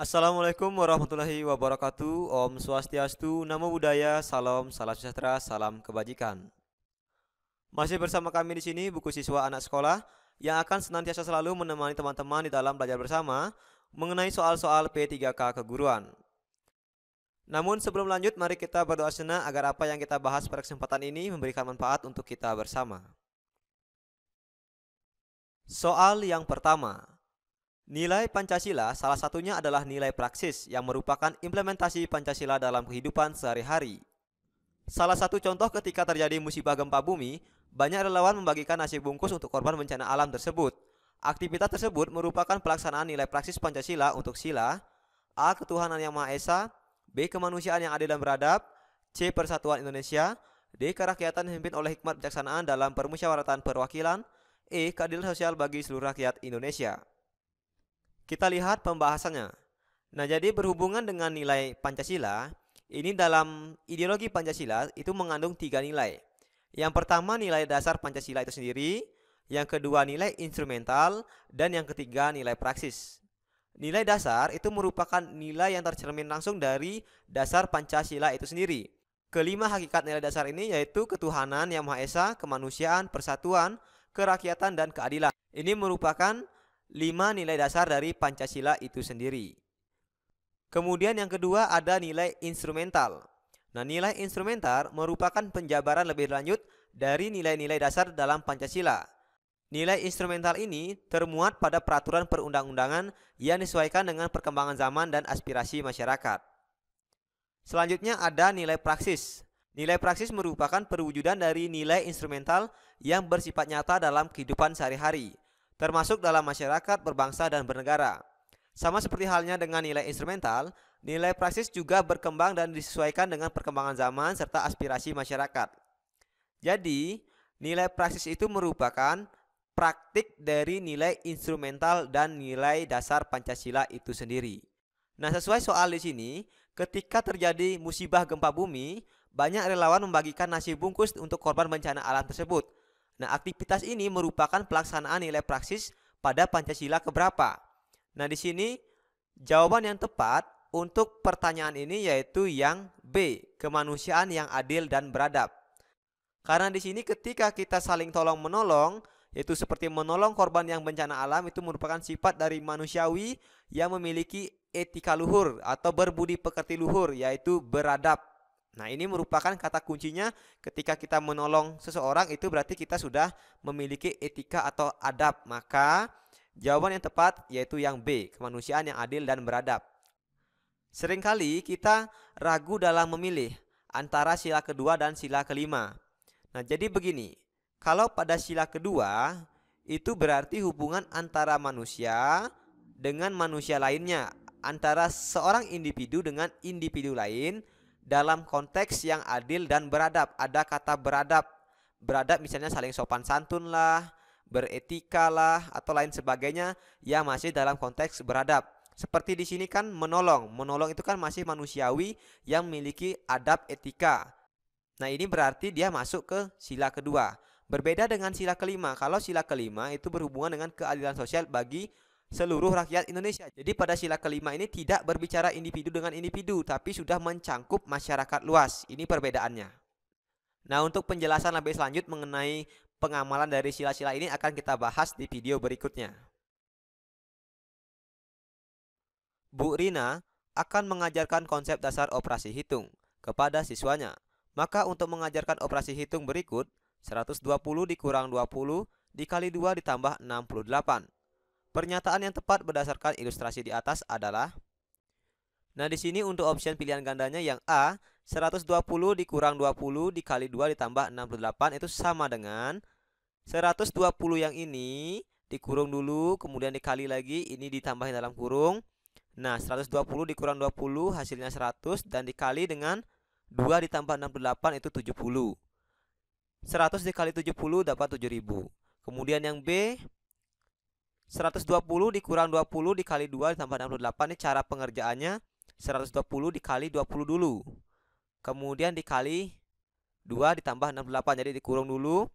Assalamualaikum warahmatullahi wabarakatuh. Om Swastiastu, Namo Buddhaya, salam, salam sejahtera, salam kebajikan. Masih bersama kami di sini buku siswa anak sekolah yang akan senantiasa selalu menemani teman-teman di dalam belajar bersama mengenai soal-soal P3K keguruan. Namun sebelum lanjut, mari kita berdoa sejenak agar apa yang kita bahas pada kesempatan ini memberikan manfaat untuk kita bersama. Soal yang pertama. Nilai Pancasila salah satunya adalah nilai praksis yang merupakan implementasi Pancasila dalam kehidupan sehari-hari. Salah satu contoh ketika terjadi musibah gempa bumi, banyak relawan membagikan nasi bungkus untuk korban bencana alam tersebut. Aktivitas tersebut merupakan pelaksanaan nilai praksis Pancasila untuk sila A. Ketuhanan yang Maha Esa, B. Kemanusiaan yang adil dan beradab, C. Persatuan Indonesia, D. Kerakyatan dipimpin oleh hikmat bijaksanaan dalam permusyawaratan perwakilan, E. Keadilan sosial bagi seluruh rakyat Indonesia. Kita lihat pembahasannya. Nah, jadi berhubungan dengan nilai Pancasila, ini dalam ideologi Pancasila itu mengandung 3 nilai. Yang pertama nilai dasar Pancasila itu sendiri, yang kedua nilai instrumental, dan yang ketiga nilai praksis. Nilai dasar itu merupakan nilai yang tercermin langsung dari dasar Pancasila itu sendiri. Kelima hakikat nilai dasar ini yaitu ketuhanan yang Maha Esa, kemanusiaan, persatuan, kerakyatan, dan keadilan. Ini merupakan 5 nilai dasar dari Pancasila itu sendiri. Kemudian yang kedua ada nilai instrumental. Nah, nilai instrumental merupakan penjabaran lebih lanjut dari nilai-nilai dasar dalam Pancasila. Nilai instrumental ini termuat pada peraturan perundang-undangan yang disesuaikan dengan perkembangan zaman dan aspirasi masyarakat. Selanjutnya ada nilai praksis. Nilai praksis merupakan perwujudan dari nilai instrumental yang bersifat nyata dalam kehidupan sehari-hari, termasuk dalam masyarakat, berbangsa, dan bernegara. Sama seperti halnya dengan nilai instrumental, nilai praksis juga berkembang dan disesuaikan dengan perkembangan zaman serta aspirasi masyarakat. Jadi, nilai praksis itu merupakan praktik dari nilai instrumental dan nilai dasar Pancasila itu sendiri. Nah, sesuai soal di sini, ketika terjadi musibah gempa bumi, banyak relawan membagikan nasi bungkus untuk korban bencana alam tersebut. Nah, aktivitas ini merupakan pelaksanaan nilai praksis pada Pancasila keberapa? Nah, di sini jawaban yang tepat untuk pertanyaan ini yaitu yang B, kemanusiaan yang adil dan beradab. Karena di sini ketika kita saling tolong menolong, yaitu seperti menolong korban yang bencana alam, itu merupakan sifat dari manusiawi yang memiliki etika luhur atau berbudi pekerti luhur, yaitu beradab. Nah, ini merupakan kata kuncinya ketika kita menolong seseorang, itu berarti kita sudah memiliki etika atau adab. Maka jawaban yang tepat yaitu yang B, kemanusiaan yang adil dan beradab. Seringkali kita ragu dalam memilih antara sila kedua dan sila kelima. Nah, jadi begini, kalau pada sila kedua itu berarti hubungan antara manusia dengan manusia lainnya, antara seorang individu dengan individu lain, dalam konteks yang adil dan beradab. Ada kata beradab. Beradab misalnya saling sopan santun lah, beretika lah, atau lain sebagainya yang masih dalam konteks beradab. Seperti di sini kan menolong. Menolong itu kan masih manusiawi yang memiliki adab etika. Nah, ini berarti dia masuk ke sila kedua. Berbeda dengan sila kelima. Kalau sila kelima itu berhubungan dengan keadilan sosial bagi seluruh rakyat Indonesia. Jadi pada sila kelima ini tidak berbicara individu dengan individu, tapi sudah mencangkup masyarakat luas. Ini perbedaannya. Nah, untuk penjelasan lebih lanjut mengenai pengamalan dari sila-sila ini akan kita bahas di video berikutnya. Bu Rina akan mengajarkan konsep dasar operasi hitung kepada siswanya. Maka untuk mengajarkan operasi hitung berikut, 120 dikurang 20 dikali 2 ditambah 68. Pernyataan yang tepat berdasarkan ilustrasi di atas adalah, nah di sini untuk opsi pilihan gandanya yang A, 120 dikurang 20 dikali 2 ditambah 68 itu sama dengan 120 yang ini dikurung dulu, kemudian dikali lagi, ini ditambahin dalam kurung. Nah, 120 dikurang 20 hasilnya 100 dan dikali dengan 2 ditambah 68 itu 70. 100 dikali 70 dapat 7000. Kemudian yang B, 120 dikurang 20 dikali 2 ditambah 68, ini cara pengerjaannya 120 dikali 20 dulu. Kemudian dikali 2 ditambah 68, jadi dikurung dulu.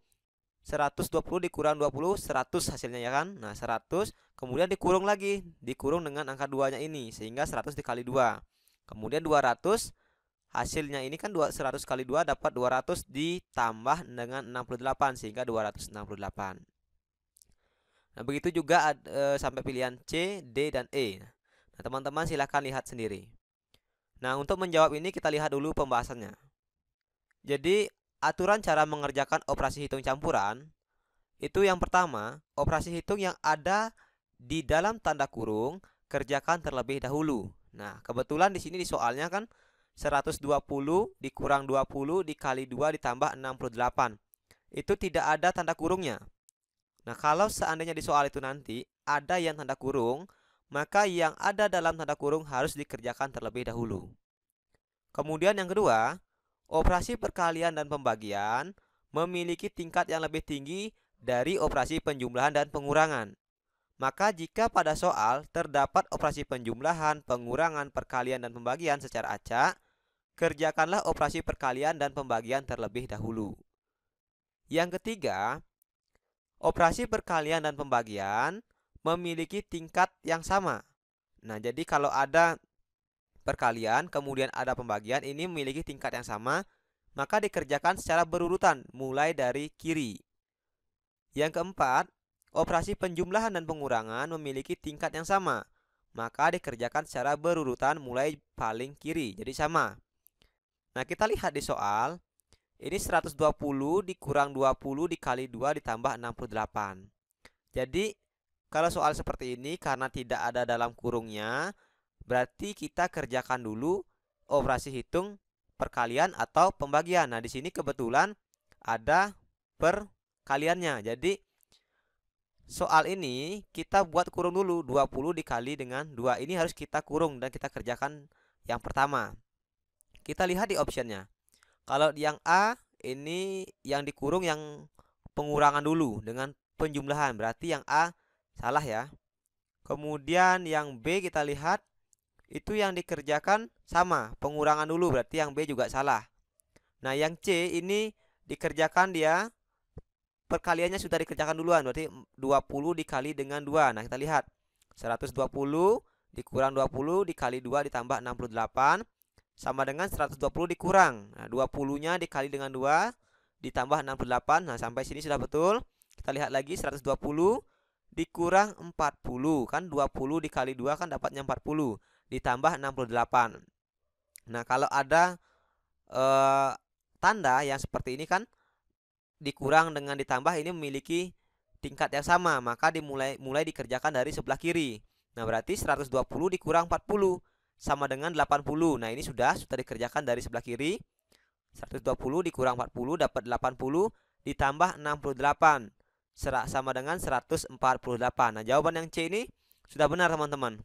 120 dikurang 20, 100 hasilnya ya kan. Nah, 100 kemudian dikurung lagi, dikurung dengan angka 2-nya ini, sehingga 100 dikali 2. Kemudian 200, hasilnya ini kan 100 kali 2 dapat 200 ditambah dengan 68, sehingga 268. Nah, begitu juga sampai pilihan C, D, dan E. Nah, teman-teman silahkan lihat sendiri. Nah, untuk menjawab ini kita lihat dulu pembahasannya. Jadi, aturan cara mengerjakan operasi hitung campuran itu yang pertama, operasi hitung yang ada di dalam tanda kurung kerjakan terlebih dahulu. Nah, kebetulan di sini di soalnya kan 120 dikurang 20 dikali 2 ditambah 68. Itu tidak ada tanda kurungnya. Nah, kalau seandainya di soal itu nanti ada yang tanda kurung, maka yang ada dalam tanda kurung harus dikerjakan terlebih dahulu. Kemudian yang kedua, operasi perkalian dan pembagian memiliki tingkat yang lebih tinggi dari operasi penjumlahan dan pengurangan. Maka jika pada soal terdapat operasi penjumlahan, pengurangan, perkalian, dan pembagian secara acak, kerjakanlah operasi perkalian dan pembagian terlebih dahulu. Yang ketiga, operasi perkalian dan pembagian memiliki tingkat yang sama. Nah, jadi kalau ada perkalian, kemudian ada pembagian, ini memiliki tingkat yang sama, maka dikerjakan secara berurutan, mulai dari kiri. Yang keempat, operasi penjumlahan dan pengurangan memiliki tingkat yang sama, maka dikerjakan secara berurutan, mulai paling kiri, jadi sama. Nah, kita lihat di soal, ini 120 dikurang 20 dikali 2 ditambah 68. Jadi, kalau soal seperti ini, karena tidak ada dalam kurungnya, berarti kita kerjakan dulu operasi hitung perkalian atau pembagian. Nah, di sini kebetulan ada perkaliannya. Jadi, soal ini kita buat kurung dulu. 20 dikali dengan 2. Ini harus kita kurung dan kita kerjakan yang pertama. Kita lihat di optionnya. Kalau yang A, ini yang dikurung yang pengurangan dulu dengan penjumlahan. Berarti yang A salah ya. Kemudian yang B kita lihat. Itu yang dikerjakan sama, pengurangan dulu, berarti yang B juga salah. Nah, yang C ini dikerjakan dia, perkaliannya sudah dikerjakan duluan, berarti 20 dikali dengan 2. Nah, kita lihat, 120 dikurang 20 dikali 2 ditambah 68, sama dengan 120 dikurang. Nah, 20-nya dikali dengan 2, ditambah 68, nah sampai sini sudah betul. Kita lihat lagi, 120 dikurang 40, kan 20 dikali 2 kan dapatnya 40. Ditambah 68. Nah, kalau ada tanda yang seperti ini kan dikurang dengan ditambah ini memiliki tingkat yang sama, maka mulai dikerjakan dari sebelah kiri. Nah, berarti 120 dikurang 40 sama dengan 80. Nah, ini sudah dikerjakan dari sebelah kiri. 120 dikurang 40 dapat 80 ditambah 68 sama dengan 148. Nah, jawaban yang C ini sudah benar, teman-teman.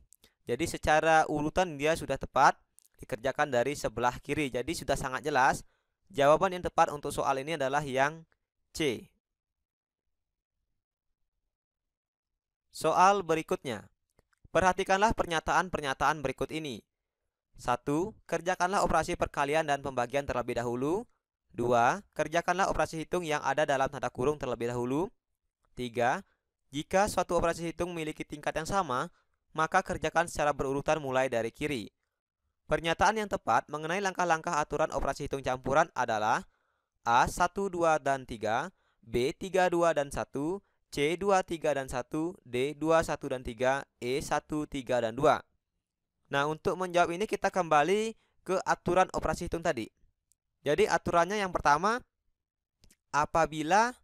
Jadi secara urutan dia sudah tepat, dikerjakan dari sebelah kiri. Jadi sudah sangat jelas, jawaban yang tepat untuk soal ini adalah yang C. Soal berikutnya. Perhatikanlah pernyataan-pernyataan berikut ini. 1. Kerjakanlah operasi perkalian dan pembagian terlebih dahulu. 2. Kerjakanlah operasi hitung yang ada dalam tanda kurung terlebih dahulu. 3. Jika suatu operasi hitung memiliki tingkat yang sama, maka kerjakan secara berurutan mulai dari kiri. Pernyataan yang tepat mengenai langkah-langkah aturan operasi hitung campuran adalah A. 1, 2, dan 3, B. 3, 2, dan 1, C. 2, 3, dan 1, D. 2, 1, dan 3, E. 1, 3, dan 2. Nah, untuk menjawab ini kita kembali ke aturan operasi hitung tadi. Jadi aturannya yang pertama, apabila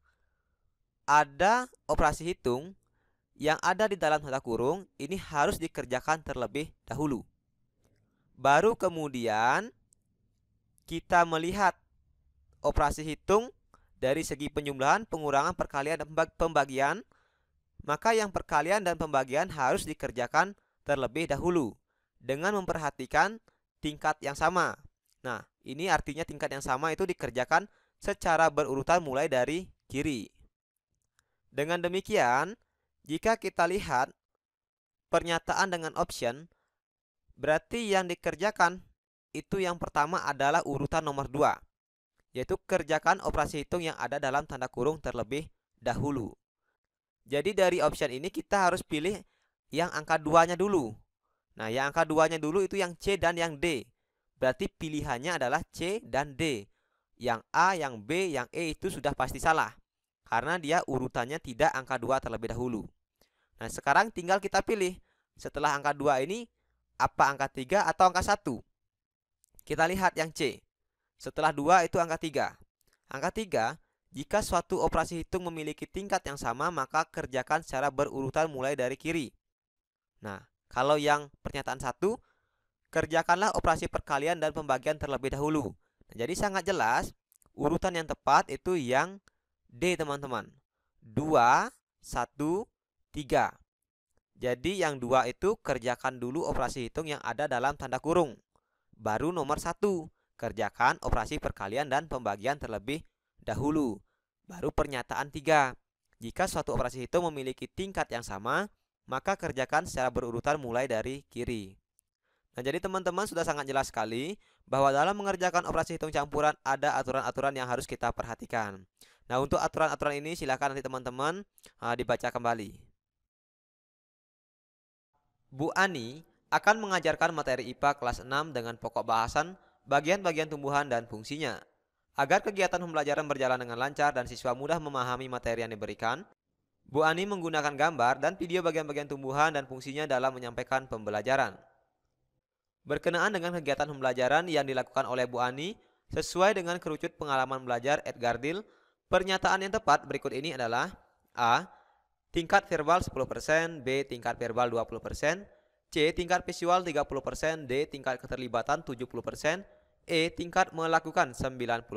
ada operasi hitung yang ada di dalam tanda kurung, ini harus dikerjakan terlebih dahulu. Baru kemudian kita melihat operasi hitung dari segi penjumlahan, pengurangan, perkalian, dan pembagian. Maka yang perkalian dan pembagian harus dikerjakan terlebih dahulu dengan memperhatikan tingkat yang sama. Nah, ini artinya tingkat yang sama itu dikerjakan secara berurutan mulai dari kiri. Dengan demikian, jika kita lihat pernyataan dengan option, berarti yang dikerjakan itu yang pertama adalah urutan nomor 2, yaitu kerjakan operasi hitung yang ada dalam tanda kurung terlebih dahulu. Jadi dari option ini kita harus pilih yang angka 2-nya dulu. Nah, yang angka 2-nya dulu itu yang C dan yang D. Berarti pilihannya adalah C dan D. Yang A, yang B, yang E itu sudah pasti salah. Karena dia urutannya tidak angka 2 terlebih dahulu. Nah, sekarang tinggal kita pilih. Setelah angka 2 ini, apa angka 3 atau angka 1? Kita lihat yang C. Setelah 2 itu angka 3. Angka 3, jika suatu operasi hitung memiliki tingkat yang sama, maka kerjakan secara berurutan mulai dari kiri. Nah, kalau yang pernyataan 1, kerjakanlah operasi perkalian dan pembagian terlebih dahulu. Nah, jadi sangat jelas, urutan yang tepat itu yang D, teman-teman. 2, 1, 3. Jadi yang 2 itu kerjakan dulu operasi hitung yang ada dalam tanda kurung. Baru nomor 1, kerjakan operasi perkalian dan pembagian terlebih dahulu. Baru pernyataan 3. Jika suatu operasi hitung memiliki tingkat yang sama, maka kerjakan secara berurutan mulai dari kiri. Nah, jadi teman-teman sudah sangat jelas sekali bahwa dalam mengerjakan operasi hitung campuran ada aturan-aturan yang harus kita perhatikan. Nah, untuk aturan-aturan ini silakan nanti teman-teman dibaca kembali. Bu Ani akan mengajarkan materi IPA kelas 6 dengan pokok bahasan bagian-bagian tumbuhan dan fungsinya. Agar kegiatan pembelajaran berjalan dengan lancar dan siswa mudah memahami materi yang diberikan, Bu Ani menggunakan gambar dan video bagian-bagian tumbuhan dan fungsinya dalam menyampaikan pembelajaran. Berkenaan dengan kegiatan pembelajaran yang dilakukan oleh Bu Ani, sesuai dengan kerucut pengalaman belajar Edgar Dill, pernyataan yang tepat berikut ini adalah: A. Tingkat verbal 10%, B. Tingkat verbal 20%, C. Tingkat visual 30%, D. Tingkat keterlibatan 70%, E. Tingkat melakukan 90%.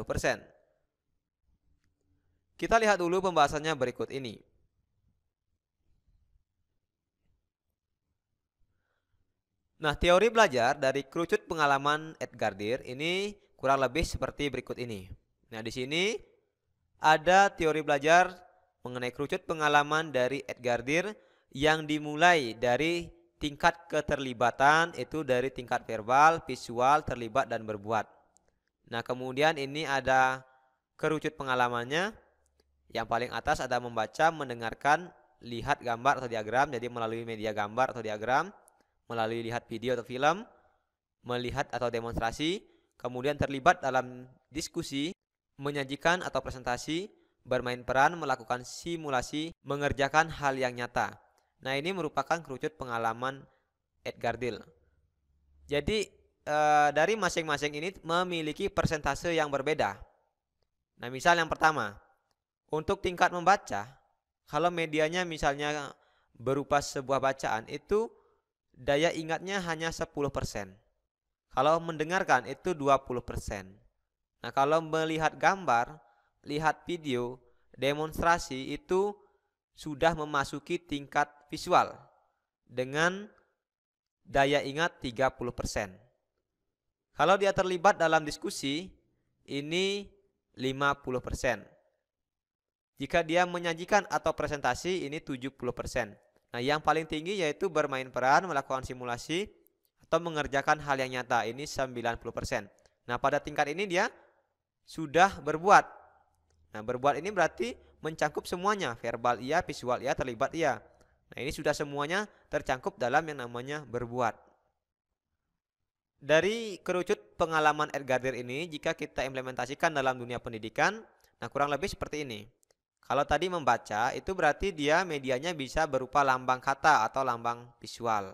Kita lihat dulu pembahasannya berikut ini. Nah, teori belajar dari kerucut pengalaman Edgar Dill ini kurang lebih seperti berikut ini. Nah, di sini ada teori belajar mengenai kerucut pengalaman dari Edgar Dill yang dimulai dari tingkat keterlibatan, itu dari tingkat verbal, visual, terlibat, dan berbuat. Nah, kemudian ini ada kerucut pengalamannya. Yang paling atas ada membaca, mendengarkan, lihat gambar atau diagram, jadi melalui media gambar atau diagram, melalui lihat video atau film, melihat atau demonstrasi, kemudian terlibat dalam diskusi, menyajikan atau presentasi, bermain peran, melakukan simulasi, mengerjakan hal yang nyata. Nah, ini merupakan kerucut pengalaman Edgar Dill. Jadi dari masing-masing ini memiliki persentase yang berbeda. Nah, misal yang pertama, untuk tingkat membaca, kalau medianya misalnya berupa sebuah bacaan, itu daya ingatnya hanya 10%. Kalau mendengarkan itu 20%. Nah, kalau melihat gambar, lihat video, demonstrasi itu sudah memasuki tingkat visual dengan daya ingat 30%. Kalau dia terlibat dalam diskusi, ini 50%. Jika dia menyajikan atau presentasi, ini 70%. Nah, yang paling tinggi yaitu bermain peran, melakukan simulasi, atau mengerjakan hal yang nyata, ini 90%. Nah, pada tingkat ini dia sudah berbuat. Nah, berbuat ini berarti mencakup semuanya, verbal iya, visual iya, terlibat iya. Nah, ini sudah semuanya tercakup dalam yang namanya berbuat. Dari kerucut pengalaman Edgar Dill ini, jika kita implementasikan dalam dunia pendidikan, nah kurang lebih seperti ini. Kalau tadi membaca, itu berarti dia medianya bisa berupa lambang kata atau lambang visual.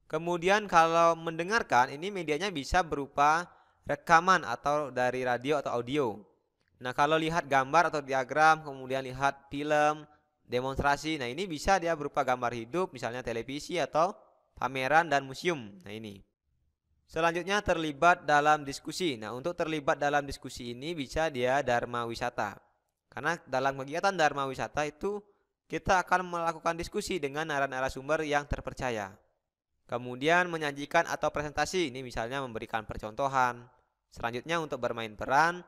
Kemudian kalau mendengarkan, ini medianya bisa berupa rekaman atau dari radio atau audio. Nah, kalau lihat gambar atau diagram, kemudian lihat film, demonstrasi, nah ini bisa dia berupa gambar hidup, misalnya televisi atau pameran dan museum. Nah, ini. Selanjutnya terlibat dalam diskusi. Nah, untuk terlibat dalam diskusi ini bisa dia dharma wisata. Karena dalam kegiatan dharma wisata itu kita akan melakukan diskusi dengan narasumber yang terpercaya. Kemudian menyajikan atau presentasi, ini misalnya memberikan percontohan. Selanjutnya untuk bermain peran,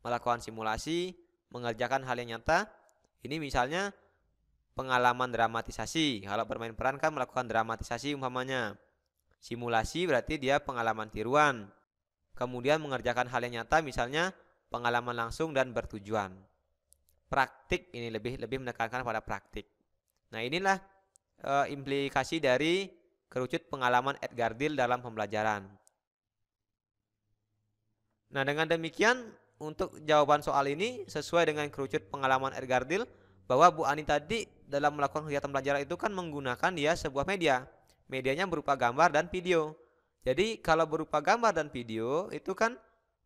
melakukan simulasi, mengerjakan hal yang nyata. Ini misalnya pengalaman dramatisasi. Kalau bermain peran kan melakukan dramatisasi umpamanya. Simulasi berarti dia pengalaman tiruan. Kemudian mengerjakan hal yang nyata misalnya pengalaman langsung dan bertujuan. Praktik ini lebih menekankan pada praktik. Nah, inilah implikasi dari kerucut pengalaman Edgar Dill dalam pembelajaran. Nah, dengan demikian untuk jawaban soal ini sesuai dengan kerucut pengalaman Edgar Dill bahwa Bu Ani tadi dalam melakukan kegiatan belajar itu kan menggunakan dia sebuah media. Medianya berupa gambar dan video. Jadi kalau berupa gambar dan video itu kan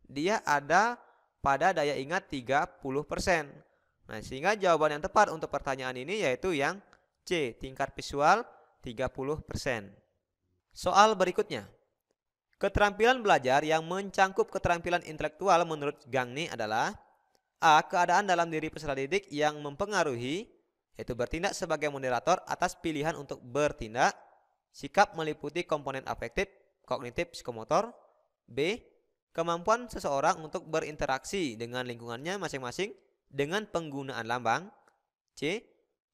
dia ada pada daya ingat 30%. Nah, sehingga jawaban yang tepat untuk pertanyaan ini yaitu yang C, tingkat visual 30%. Soal berikutnya. Keterampilan belajar yang mencangkup keterampilan intelektual menurut Gangni adalah A. Keadaan dalam diri peserta didik yang mempengaruhi, yaitu bertindak sebagai moderator atas pilihan untuk bertindak. Sikap meliputi komponen afektif, kognitif, psikomotor. B. Kemampuan seseorang untuk berinteraksi dengan lingkungannya masing-masing dengan penggunaan lambang. C.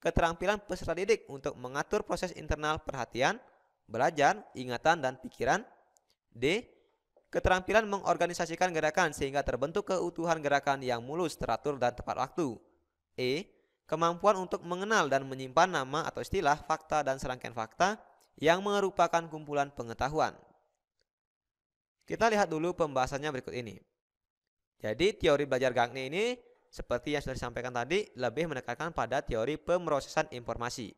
Keterampilan peserta didik untuk mengatur proses internal perhatian, belajar, ingatan, dan pikiran. D. Keterampilan mengorganisasikan gerakan sehingga terbentuk keutuhan gerakan yang mulus, teratur, dan tepat waktu. E. Kemampuan untuk mengenal dan menyimpan nama atau istilah, fakta, dan serangkaian fakta yang merupakan kumpulan pengetahuan. Kita lihat dulu pembahasannya berikut ini. Jadi teori belajar Gangni ini seperti yang sudah disampaikan tadi lebih menekankan pada teori pemrosesan informasi.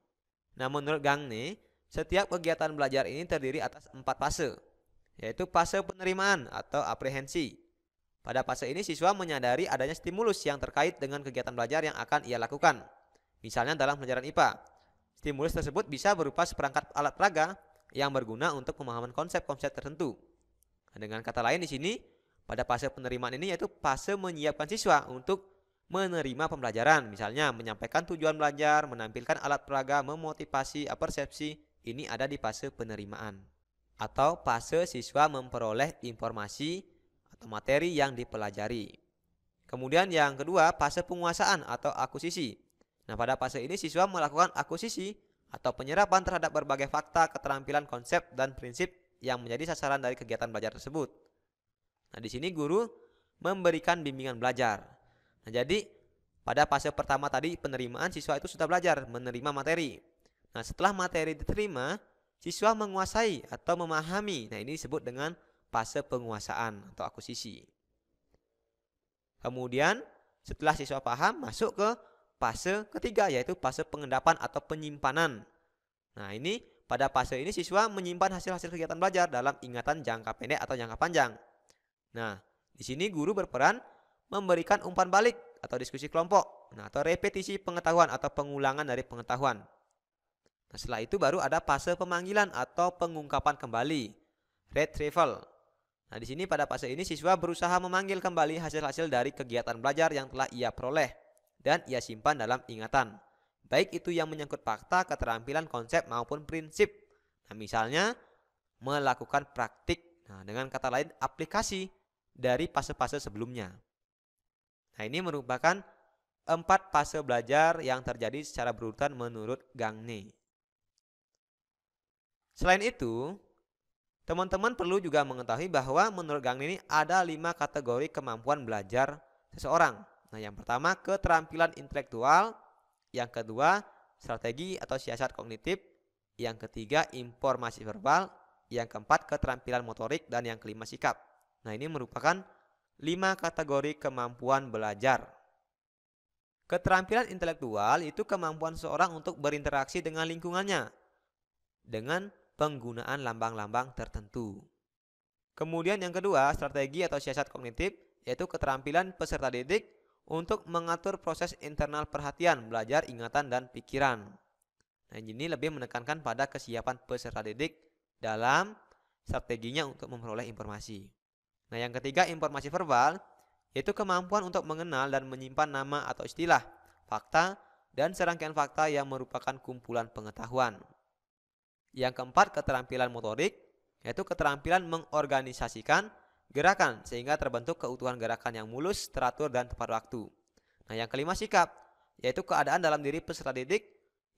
Nah, menurut Gangni, setiap kegiatan belajar ini terdiri atas 4 fase, yaitu fase penerimaan atau aprehensi. Pada fase ini siswa menyadari adanya stimulus yang terkait dengan kegiatan belajar yang akan ia lakukan. Misalnya dalam pelajaran IPA, stimulus tersebut bisa berupa seperangkat alat peraga yang berguna untuk pemahaman konsep-konsep tertentu. Nah, dengan kata lain di sini, pada fase penerimaan ini yaitu fase menyiapkan siswa untuk menerima pembelajaran, misalnya menyampaikan tujuan belajar, menampilkan alat peraga, memotivasi, persepsi, ini ada di fase penerimaan. Atau fase siswa memperoleh informasi atau materi yang dipelajari. Kemudian yang kedua, fase penguasaan atau akuisisi. Nah, pada fase ini siswa melakukan akuisisi atau penyerapan terhadap berbagai fakta, keterampilan, konsep, dan prinsip yang menjadi sasaran dari kegiatan belajar tersebut. Nah, di sini guru memberikan bimbingan belajar. Nah, jadi pada fase pertama tadi penerimaan, siswa itu sudah belajar menerima materi. Nah, setelah materi diterima, siswa menguasai atau memahami. Nah, ini disebut dengan fase penguasaan atau akuisisi. Kemudian setelah siswa paham, masuk ke fase ketiga yaitu fase pengendapan atau penyimpanan. Nah, ini pada fase ini siswa menyimpan hasil-hasil kegiatan belajar dalam ingatan jangka pendek atau jangka panjang. Nah, di sini guru berperan memberikan umpan balik atau diskusi kelompok, atau repetisi pengetahuan atau pengulangan dari pengetahuan. Nah, setelah itu baru ada fase pemanggilan atau pengungkapan kembali, retrieval. Nah, di sini pada fase ini siswa berusaha memanggil kembali hasil-hasil dari kegiatan belajar yang telah ia peroleh dan ia simpan dalam ingatan, baik itu yang menyangkut fakta, keterampilan, konsep maupun prinsip. Nah, misalnya melakukan praktik. Nah, dengan kata lain aplikasi dari fase-fase sebelumnya. Nah, ini merupakan 4 fase belajar yang terjadi secara berurutan menurut Gangni. Selain itu, teman-teman perlu juga mengetahui bahwa menurut Gangni ini ada 5 kategori kemampuan belajar seseorang. Nah, yang pertama keterampilan intelektual, yang kedua strategi atau siasat kognitif, yang ketiga informasi verbal, yang keempat keterampilan motorik, dan yang kelima sikap. Nah, ini merupakan 5 kategori kemampuan belajar. Keterampilan intelektual itu kemampuan seseorang untuk berinteraksi dengan lingkungannya dengan penggunaan lambang-lambang tertentu. Kemudian yang kedua, strategi atau siasat kognitif, yaitu keterampilan peserta didik untuk mengatur proses internal perhatian, belajar, ingatan, dan pikiran. Nah, ini lebih menekankan pada kesiapan peserta didik dalam strateginya untuk memperoleh informasi. Nah, yang ketiga, informasi verbal, yaitu kemampuan untuk mengenal dan menyimpan nama atau istilah, fakta, dan serangkaian fakta yang merupakan kumpulan pengetahuan. Yang keempat, keterampilan motorik, yaitu keterampilan mengorganisasikan gerakan sehingga terbentuk keutuhan gerakan yang mulus, teratur, dan tepat waktu. Nah, yang kelima sikap, yaitu keadaan dalam diri peserta didik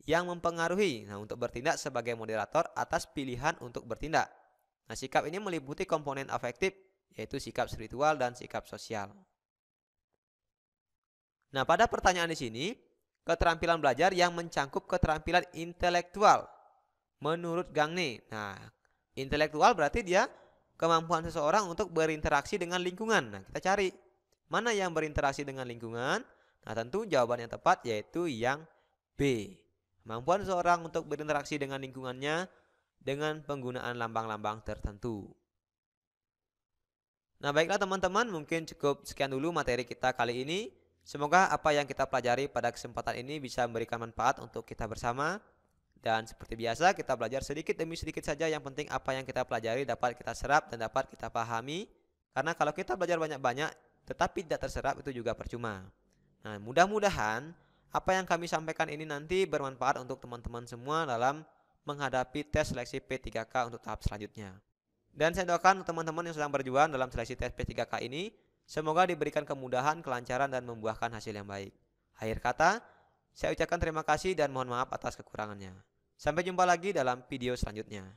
yang mempengaruhi untuk bertindak sebagai moderator atas pilihan untuk bertindak. Nah, sikap ini meliputi komponen afektif, yaitu sikap spiritual dan sikap sosial. Nah, pada pertanyaan di sini, keterampilan belajar yang mencangkup keterampilan intelektual Menurut Gagne. Nah, intelektual berarti dia kemampuan seseorang untuk berinteraksi dengan lingkungan. Nah, kita cari mana yang berinteraksi dengan lingkungan. Nah, tentu jawaban yang tepat yaitu yang B. Kemampuan seseorang untuk berinteraksi dengan lingkungannya dengan penggunaan lambang-lambang tertentu. Nah, baiklah teman-teman, mungkin cukup sekian dulu materi kita kali ini. Semoga apa yang kita pelajari pada kesempatan ini bisa memberikan manfaat untuk kita bersama. Dan seperti biasa kita belajar sedikit demi sedikit saja, yang penting apa yang kita pelajari dapat kita serap dan dapat kita pahami. Karena kalau kita belajar banyak-banyak tetapi tidak terserap itu juga percuma. Nah, mudah-mudahan apa yang kami sampaikan ini nanti bermanfaat untuk teman-teman semua dalam menghadapi tes seleksi P3K untuk tahap selanjutnya. Dan saya doakan teman-teman yang sedang berjuang dalam seleksi tes P3K ini semoga diberikan kemudahan, kelancaran, dan membuahkan hasil yang baik. Akhir kata, saya ucapkan terima kasih dan mohon maaf atas kekurangannya. Sampai jumpa lagi dalam video selanjutnya.